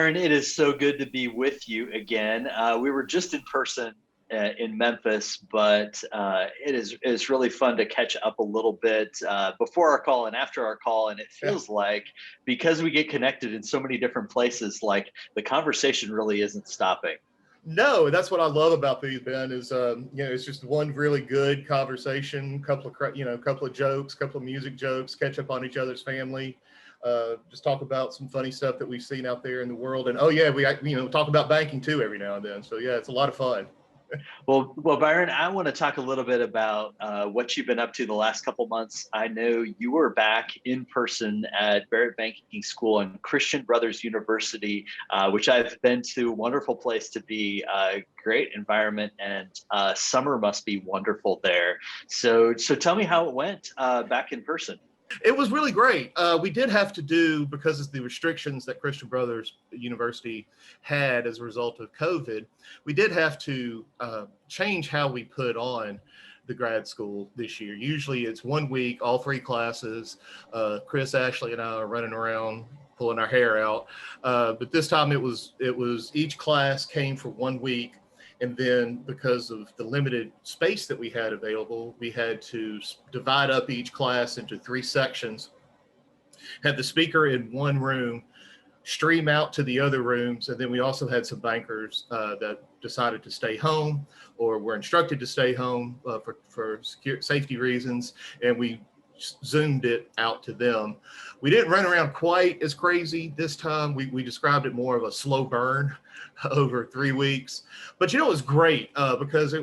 Byron, it is so good to be with you again. We were just in person in Memphis, but it's really fun to catch up a little bit before our call and after our call. And it Yeah. feels like because we get connected in so many different places, like the conversation really isn't stopping. No, that's what I love about these, Ben, is, it's just one really good conversation, couple of jokes, couple of music jokes, catch up on each other's family, just talk about some funny stuff that we've seen out there in the world. And, oh, yeah, talk about banking, too, every now and then. So, yeah, it's a lot of fun. Well, Byron, I want to talk a little bit about what you've been up to the last couple months. I know you were back in person at Barrett Banking School and Christian Brothers University, which I've been to. Wonderful place to be, great environment, and summer must be wonderful there. So tell me how it went back in person. It was really great. We did have to do, because of the restrictions that Christian Brothers University had as a result of COVID, we did have to change how we put on the grad school this year. Usually it's 1 week, all three classes. Chris, Ashley, and I are running around pulling our hair out. But this time it was each class came for 1 week. And then because of the limited space that we had available, we had to divide up each class into 3 sections, had the speaker in one room, stream out to the other rooms. And then we also had some bankers that decided to stay home or were instructed to stay home for safety reasons. And we zoomed it out to them. We didn't run around quite as crazy this time. We described it more of a slow burn over 3 weeks. But it was great because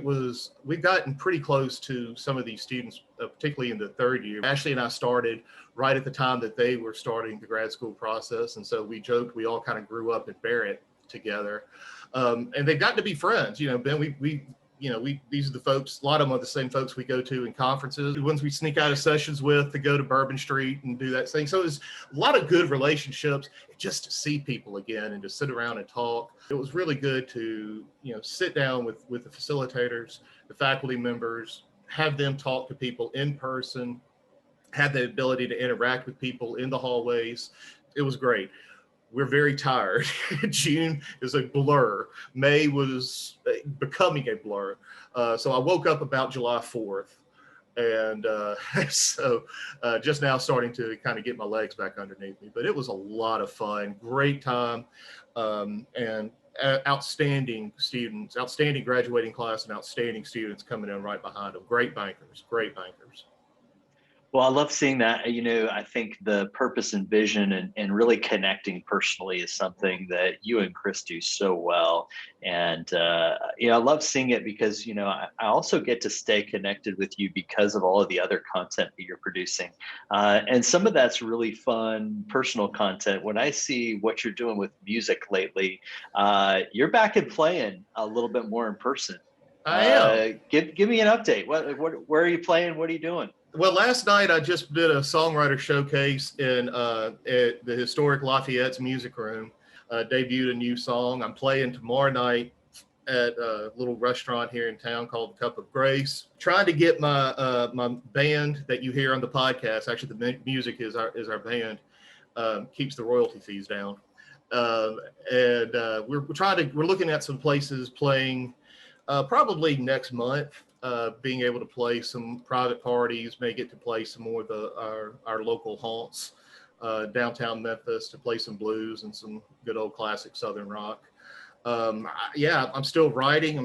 we've gotten pretty close to some of these students, particularly in the third year. Ashley and I started right at the time that they were starting the grad school process. And so we joked, we all kind of grew up at Barrett together. And they've gotten to be friends. Ben, these are the folks, a lot of them are the same folks we go to in conferences, the ones we sneak out of sessions with to go to Bourbon Street and do that thing. So there's a lot of good relationships just to see people again and to sit around and talk. It was really good to, sit down with the facilitators, the faculty members, have them talk to people in person, have the ability to interact with people in the hallways. It was great. We're very tired. June is a blur. May was becoming a blur. So I woke up about July 4th. And so just now starting to kind of get my legs back underneath me. But it was a lot of fun, great time, and outstanding students, outstanding graduating class, and outstanding students coming in right behind them. Great bankers, great bankers. Well, I love seeing that. I think the purpose and vision and really connecting personally is something that you and Chris do so well. And, I love seeing it because, I also get to stay connected with you because of all of the other content that you're producing. And some of that's really fun, personal content. When I see what you're doing with music lately, you're back and playing a little bit more in person. I am. Give me an update. Where are you playing? What are you doing? Well, last night I just did a songwriter showcase at the historic Lafayette's Music Room. Debuted a new song. I'm playing tomorrow night at a little restaurant here in town called Cup of Grace. Trying to get my band that you hear on the podcast. Actually, the music is our band. Keeps the royalty fees down. We're looking at some places playing probably next month. Being able to play some private parties, may get to play some more of our local haunts, downtown Memphis, to play some blues and some good old classic Southern rock. I'm still writing.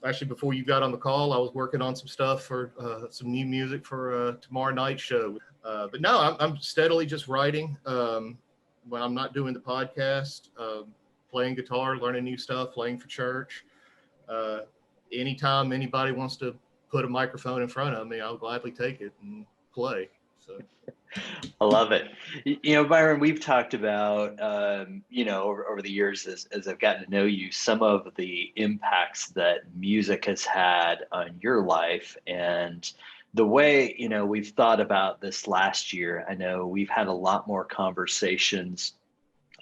Actually, before you got on the call, I was working on some stuff for some new music for tomorrow night's show. But no, I'm steadily just writing. When I'm not doing the podcast, playing guitar, learning new stuff, playing for church. Anytime anybody wants to put a microphone in front of me, I'll gladly take it and play. So I love it. Byron, we've talked about, over the years as I've gotten to know you, some of the impacts that music has had on your life and the way, we've thought about this last year. I know we've had a lot more conversations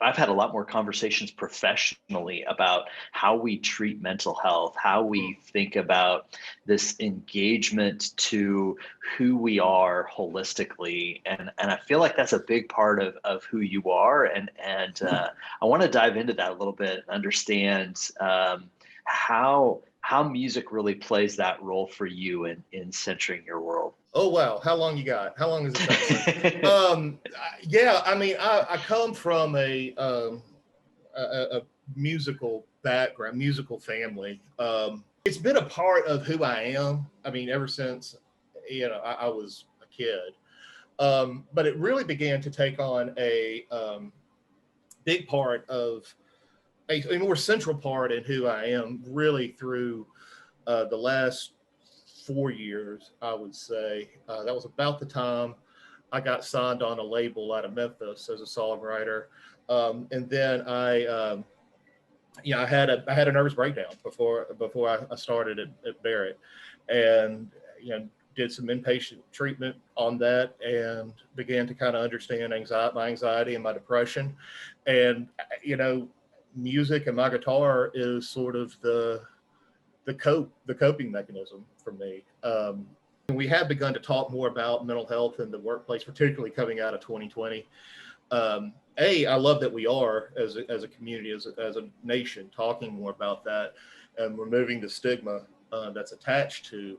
I've had a lot more conversations professionally about how we treat mental health, how Mm. we think about this engagement to who we are holistically, and I feel like that's a big part of who you are, and I want to dive into that a little bit and understand how music really plays that role for you in centering your world. Oh wow, how long you got? How long is this episode? Yeah, I mean, I come from a musical background, musical family. It's been a part of who I am. I mean, ever since I was a kid. But it really began to take on a big part of a more central part in who I am, really through the last 4 years, I would say. That was about the time I got signed on a label out of Memphis as a songwriter. And then I had a nervous breakdown before I started at Barrett, and did some inpatient treatment on that, and began to kind of understand my anxiety and my depression, and music and my guitar is sort of the coping mechanism for me. We have begun to talk more about mental health in the workplace, particularly coming out of 2020. I love that we are, as a community, as a nation, talking more about that and removing the stigma that's attached to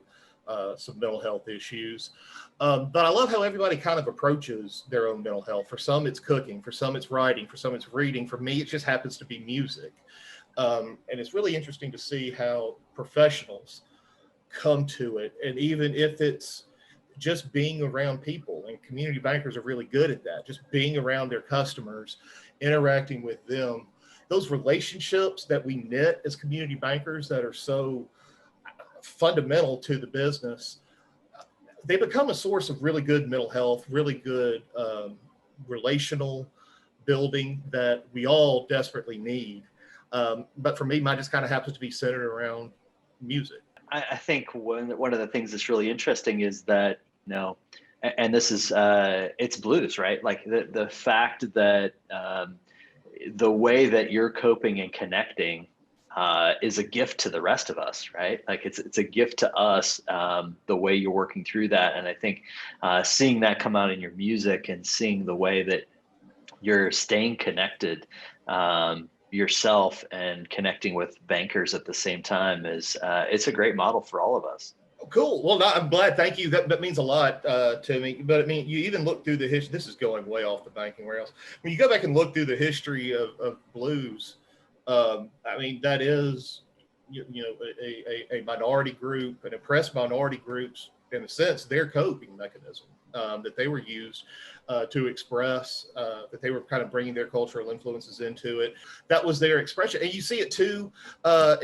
some mental health issues. But I love how everybody kind of approaches their own mental health. For some, it's cooking. For some, it's writing. For some, it's reading. For me, it just happens to be music. And it's really interesting to see how professionals come to it. And even if it's just being around people, and community bankers are really good at that, just being around their customers, interacting with them, those relationships that we knit as community bankers that are so fundamental to the business, they become a source of really good mental health, really good relational building that we all desperately need. But for me, mine just kind of happens to be centered around music. I think one of the things that's really interesting is that, and this is it's blues, right? Like the fact that the way that you're coping and connecting is a gift to the rest of us, right? Like it's a gift to us, the way you're working through that. And I think seeing that come out in your music and seeing the way that you're staying connected, yourself, and connecting with bankers at the same time is it's a great model for all of us. Cool. Well, I'm glad. Thank you. That means a lot to me. But I mean, you even look through the history. This is going way off the banking rails. When you go back and look through the history of blues, I mean, that is, a minority group, an oppressed minority groups, in a sense, their coping mechanism that they were used to express, that they were kind of bringing their cultural influences into it. That was their expression. And you see it too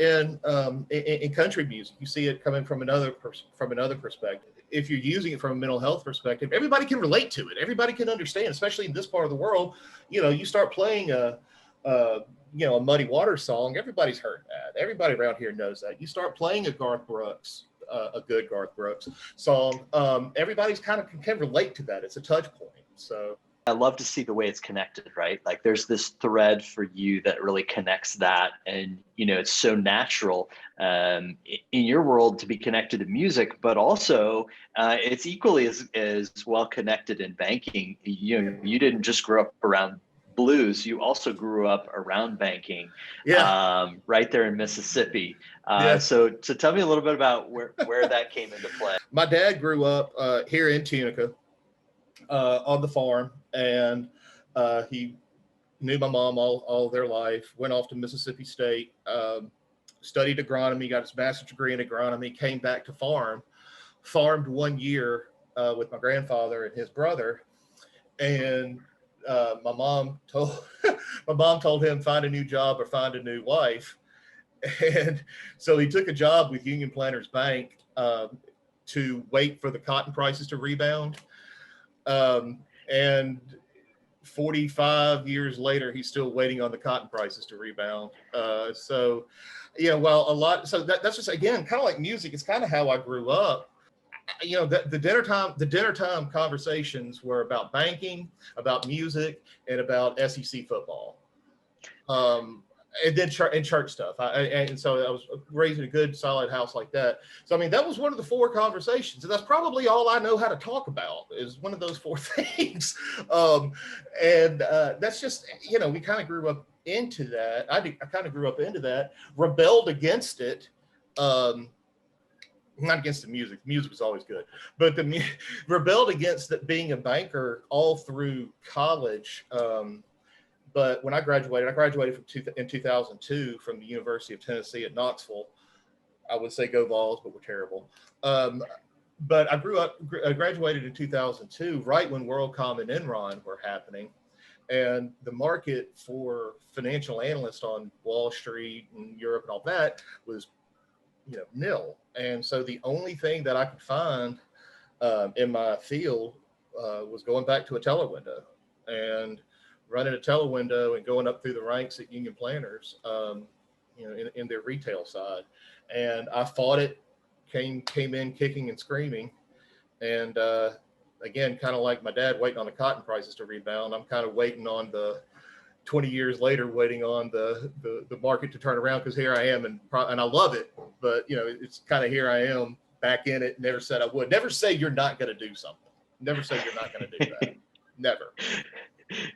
in country music. You see it coming from another perspective. If you're using it from a mental health perspective, everybody can relate to it. Everybody can understand, especially in this part of the world. You start playing a Muddy Waters song, everybody's heard that. Everybody around here knows that. You start playing a Garth Brooks, a good Garth Brooks song, everybody's kind of can relate to that. It's a touch point. So I love to see the way it's connected, right? Like there's this thread for you that really connects that. And, it's so natural in your world to be connected to music, but also it's equally as well connected in banking. You didn't just grow up around blues, you also grew up around banking, yeah, right there in Mississippi. yeah. So tell me a little bit about where that came into play. My dad grew up here in Tunica on the farm, and he knew my mom all their life. Went off to Mississippi State, studied agronomy, got his master's degree in agronomy, came back to farmed 1 year with my grandfather and his brother, and my mom told him, find a new job or find a new wife. And so he took a job with Union Planters Bank to wait for the cotton prices to rebound. And 45 years later, he's still waiting on the cotton prices to rebound. So that's just, again, kind of like music. It's kind of how I grew up. The dinner time conversations were about banking, about music, and about SEC football. Um, and then church stuff. And so I was raised in a good, solid house like that. So, I mean, that was one of the 4 conversations. And that's probably all I know how to talk about is one of those 4 things. That's just, we kind of grew up into that. I kind of grew up into that, rebelled against it. Not against the music. The music was always good, but rebelled against that being a banker all through college. But when I graduated in 2002 from the University of Tennessee at Knoxville. I would say go Vols, but we're terrible. But I graduated in 2002, right when WorldCom and Enron were happening. And the market for financial analysts on Wall Street and Europe and all that was, nil. And so the only thing that I could find in my field was going back to a teller window and running a teller window and going up through the ranks at Union Planters, in their retail side. And I fought it, came in kicking and screaming. And again, kind of like my dad waiting on the cotton prices to rebound, I'm kind of waiting on the 20 years later, waiting on the market to turn around, because here I am, and I love it. But, it's kind of here I am back in it. Never said I would. Never say you're not going to do something. Never say you're not going to do that. Never.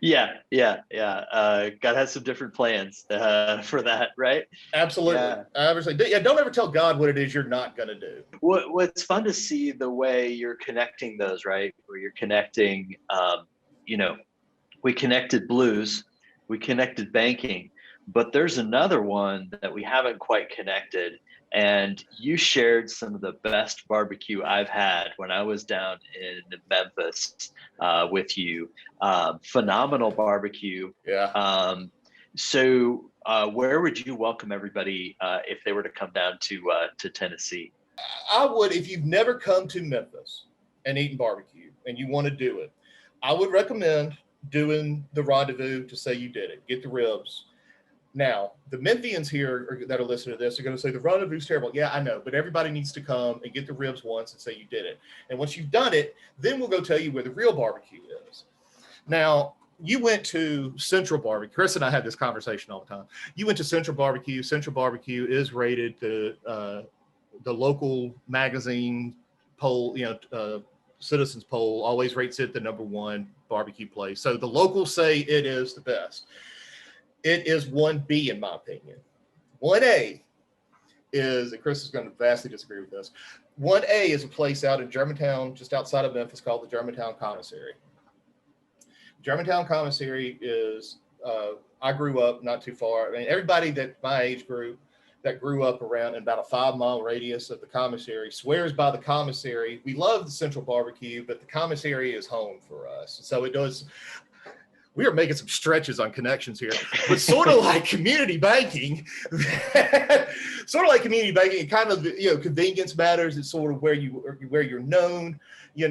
Yeah. God has some different plans for that, right? Absolutely. Yeah. I ever say, don't ever tell God what it is you're not going to do. What's fun to see the way you're connecting those, right? Where you're connecting, we connected blues, we connected banking, but there's another one that we haven't quite connected. And you shared some of the best barbecue I've had when I was down in Memphis with you. Phenomenal barbecue. Yeah. So where would you welcome everybody if they were to come down to Tennessee? I would, if you've never come to Memphis and eaten barbecue and you want to do it, I would recommend doing the rendezvous to say you did it. Get the ribs. Now, the Memphians here that are listening to this are going to say the rendezvous is terrible. Yeah, I know, but everybody needs to come and get the ribs once and say you did it. And once you've done it, then we'll go tell you where the real barbecue is. Now, you went to Central Barbecue. Chris and I had this conversation all the time. You went to Central Barbecue. Central Barbecue is rated the local magazine poll, Citizens poll always rates it the #1 barbecue place. So the locals say it is the best. It is 1B in my opinion. 1A is, and Chris is going to vastly disagree with this. 1A is a place out in Germantown, just outside of Memphis, called the Germantown Commissary. Germantown Commissary is, I grew up not too far. I mean, everybody that my age group that grew up around in about a 5-mile radius of the commissary swears by the commissary. We love the Central Barbecue, but the commissary is home for us. So it does. We are making some stretches on connections here, but sort of like community banking, and kind of, convenience matters. It's sort of where you're known, you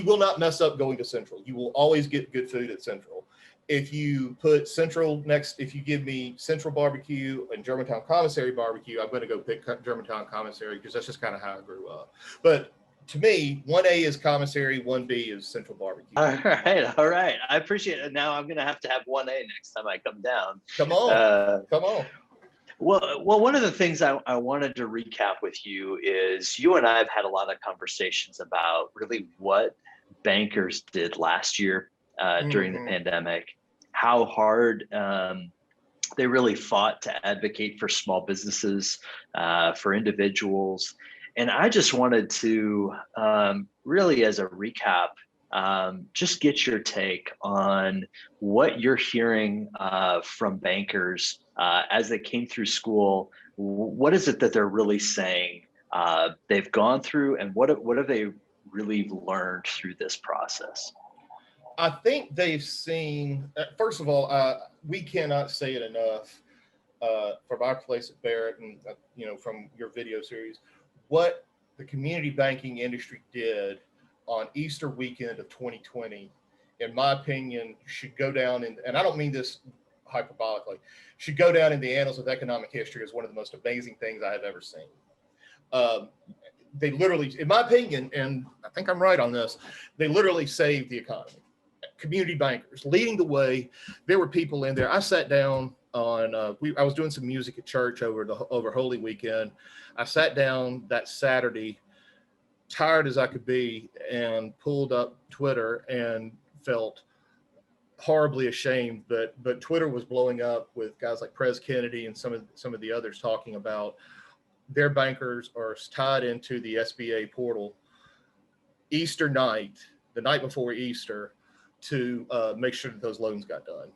will not mess up going to Central. You will always get good food at Central. If you put Central next, if you give me Central Barbecue and Germantown Commissary Barbecue, I'm going to go pick Germantown Commissary because that's just kind of how I grew up. But to me, 1A is Commissary, 1B is Central Barbecue. All right. I appreciate it. Now I'm going to have 1A next time I come down. Come on. Well, one of the things I wanted to recap with you is you and I have had a lot of conversations about really what bankers did last year during the pandemic, how hard they really fought to advocate for small businesses, for individuals. And I just wanted to really, as a recap, just get your take on what you're hearing from bankers as they came through school. What is it that they're really saying they've gone through, and what have they really learned through this process? I think they've seen, first of all, we cannot say it enough from our place at Barrett and, from your video series, what the community banking industry did on Easter weekend of 2020, in my opinion, should go down and I don't mean this hyperbolically, should go down in the annals of economic history as one of the most amazing things I have ever seen. They literally, in my opinion, and I think I'm right on this, they literally saved the economy. community bankers leading the way. There were people in there. I sat down on, I was doing some music at church over Holy Weekend. I sat down that Saturday, tired as I could be, and pulled up Twitter and felt horribly ashamed. But Twitter was blowing up with guys like Prez Kennedy and some of the others talking about their bankers are tied into the SBA portal Easter night, the night before Easter, to make sure that those loans got done.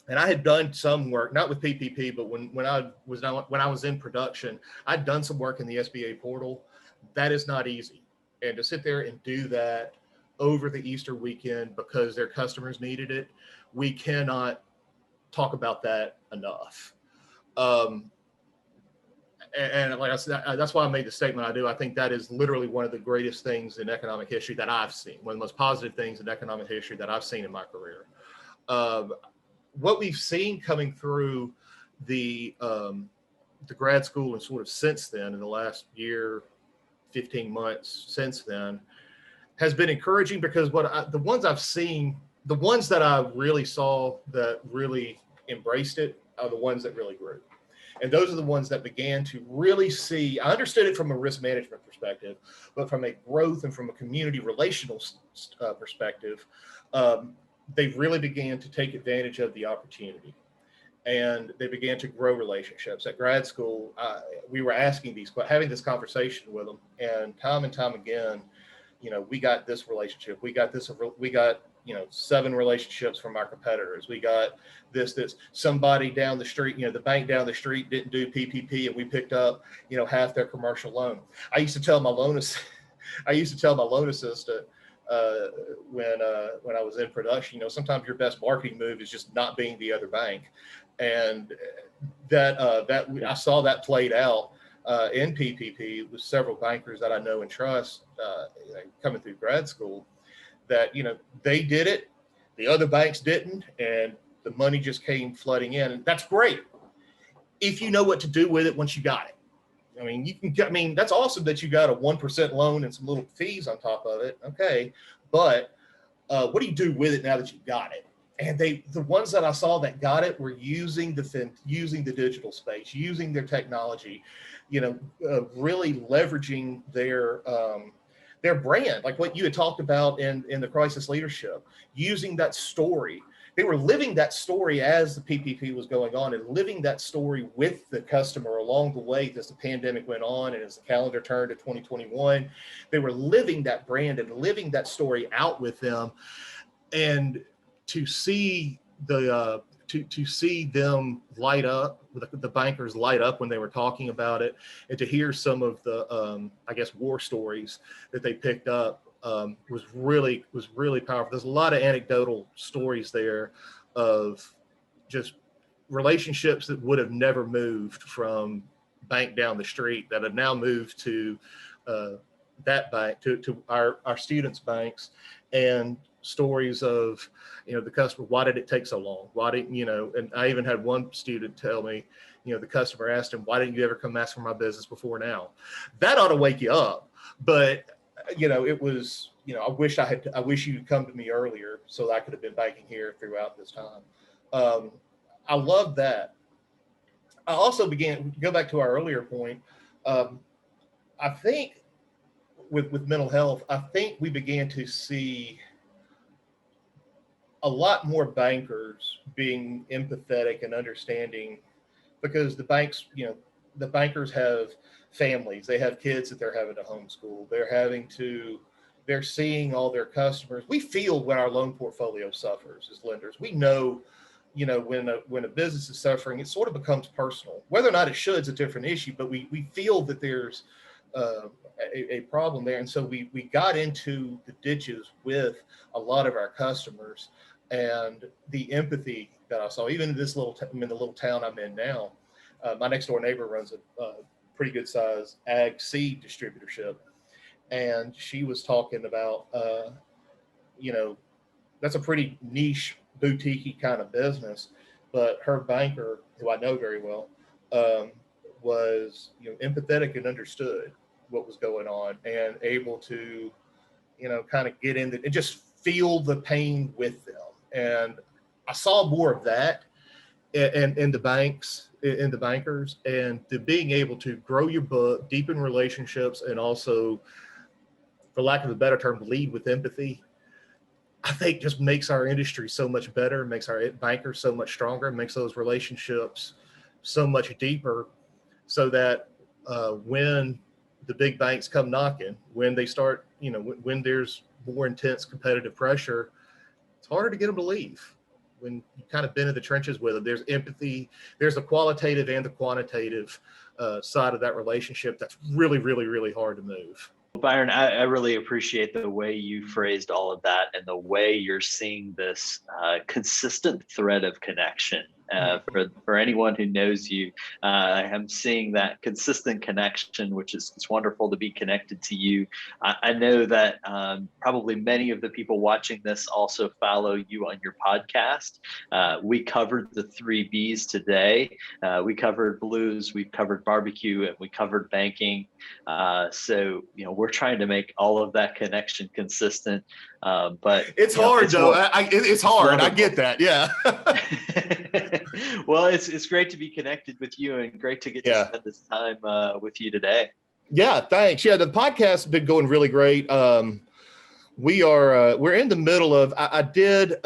And I had done some work, not with PPP, but when I was in production, I'd done some work in the SBA portal. That is not easy. And to sit there and do that over the Easter weekend because their customers needed it, we cannot talk about that enough. And like I said, that's why I made the statement I do. I think that is literally one of the greatest things in economic history that I've seen, one of the most positive things in economic history that I've seen in my career. What we've seen coming through the grad school and sort of since then, in the last year, 15 months since then, has been encouraging because the ones I've seen, the ones that I really saw that really embraced it are the ones that really grew. And those are the ones that began to really see, I understood it from a risk management perspective, but from a growth and from a community relational perspective, they really began to take advantage of the opportunity. And they began to grow relationships. At grad school, we were having this conversation with them, and time again, we got this relationship, we got 7 relationships from our competitors. We got this, somebody down the street, the bank down the street didn't do PPP and we picked up, half their commercial loan. I used to tell my loan assistant when I was in production, sometimes your best marketing move is just not being the other bank. And that I saw that played out in PPP with several bankers that I know and trust coming through grad school, that, they did it, the other banks didn't, and the money just came flooding in. And that's great if you know what to do with it once you got it. That's awesome that you got a 1% loan and some little fees on top of it. Okay. But what do you do with it now that you got it? And the ones that I saw that got it were using the digital space, using their technology, really leveraging their brand, like what you had talked about in the crisis leadership, using that story. They were living that story as the PPP was going on and living that story with the customer along the way as the pandemic went on and as the calendar turned to 2021. They were living that brand and living that story out with them. And to see to see them light up, the bankers light up when they were talking about it, and to hear some of the war stories that they picked up was really powerful. There's a lot of anecdotal stories there of just relationships that would have never moved from bank down the street that have now moved to that bank, to our students' banks, and stories of, the customer, why did it take so long? Why didn't, and I even had one student tell me, the customer asked him, why didn't you ever come ask for my business before now? That ought to wake you up. But, it was, I wish you'd come to me earlier so that I could have been banking here throughout this time. I love that. I also go back to our earlier point. I think with mental health, I think we began to see a lot more bankers being empathetic and understanding, because the bankers have families, they have kids that they're having to homeschool, they're seeing all their customers. We feel when our loan portfolio suffers as lenders. We know, when a business is suffering, it sort of becomes personal. Whether or not it should is a different issue, but we feel that there's a problem there. And so we got into the ditches with a lot of our customers, and the empathy that I saw, even in the little town I'm in now. My next door neighbor runs a pretty good size ag seed distributorship. And she was talking about, that's a pretty niche, boutique kind of business, but her banker, who I know very well, was, empathetic and understood what was going on, and able to, kind of get in and just feel the pain with them. And I saw more of that in the banks, in the bankers, and to being able to grow your book, deepen relationships, and also, for lack of a better term, lead with empathy, I think just makes our industry so much better, makes our bankers so much stronger, makes those relationships so much deeper, so that when the big banks come knocking, when they start, when there's more intense competitive pressure, it's harder to get them to leave. When you've kind of been in the trenches with them, there's empathy, there's the qualitative and the quantitative side of that relationship that's really, really, really hard to move. Byron, I really appreciate the way you phrased all of that and the way you're seeing this consistent thread of connection. For anyone who knows you, I'm seeing that consistent connection, which is, it's wonderful to be connected to you. I know that probably many of the people watching this also follow you on your podcast. We covered the 3 B's today. We covered blues, we covered barbecue, and we covered banking. So, we're trying to make all of that connection consistent. But it's hard, it's though. It's hard. wonderful. I get that. Yeah. Well, it's great to be connected with you and great to get to spend this time with you today. Yeah, thanks. Yeah, the podcast has been going really great. We're in the middle of, I did,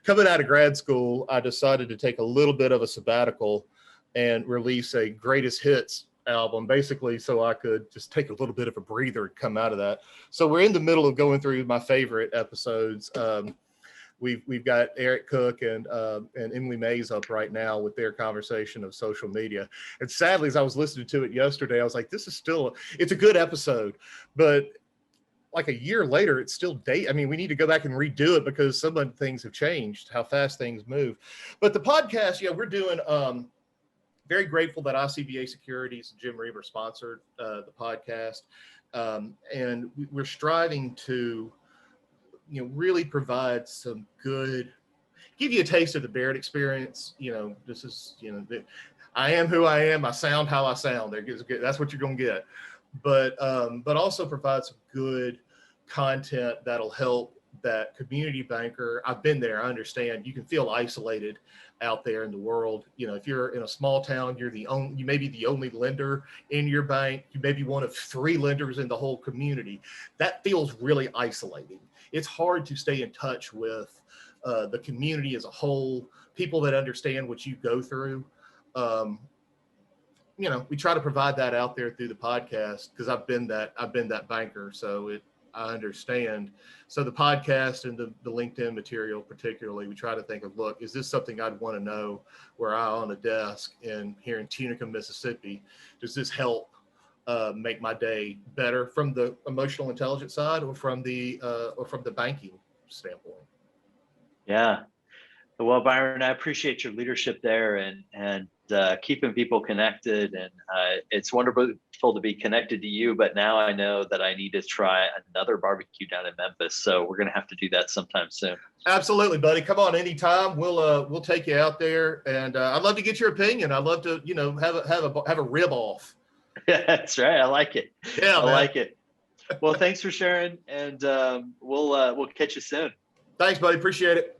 coming out of grad school, I decided to take a little bit of a sabbatical and release a greatest hits album, basically so I could just take a little bit of a breather and come out of that. So we're in the middle of going through my favorite episodes. We've got Eric Cook and Emily Mays up right now with their conversation of social media. And sadly, as I was listening to it yesterday, I was like, it's a good episode, but like a year later, it's still date. I mean, we need to go back and redo it because some of the things have changed, how fast things move. But the podcast, we're doing, very grateful that ICBA Securities and Jim Reaver sponsored the podcast. And we're striving to, really provide some good, give you a taste of the Barrett experience. This is, I am who I am. I sound how I sound. That's what you're going to get. But also provide some good content that'll help that community banker. I've been there. I understand. You can feel isolated out there in the world. If you're in a small town, you may be the only lender in your bank. You may be one of 3 lenders in the whole community. That feels really isolating. It's hard to stay in touch with the community as a whole, people that understand what you go through. We try to provide that out there through the podcast because I've been that banker. So I understand. So the podcast and the LinkedIn material, particularly, we try to think of, look, is this something I'd want to know where I on a desk here in Tunica, Mississippi? Does this help make my day better from the emotional intelligence side or from the banking standpoint? Yeah. Well, Byron, I appreciate your leadership there and keeping people connected. And it's wonderful to be connected to you. But now I know that I need to try another barbecue down in Memphis. So we're going to have to do that sometime soon. Absolutely, buddy. Come on anytime. We'll take you out there. And I'd love to get your opinion. I'd love to, have a rib off. Yeah, that's right. I like it. Yeah, I like it. Well, thanks for sharing. And we'll catch you soon. Thanks, buddy. Appreciate it.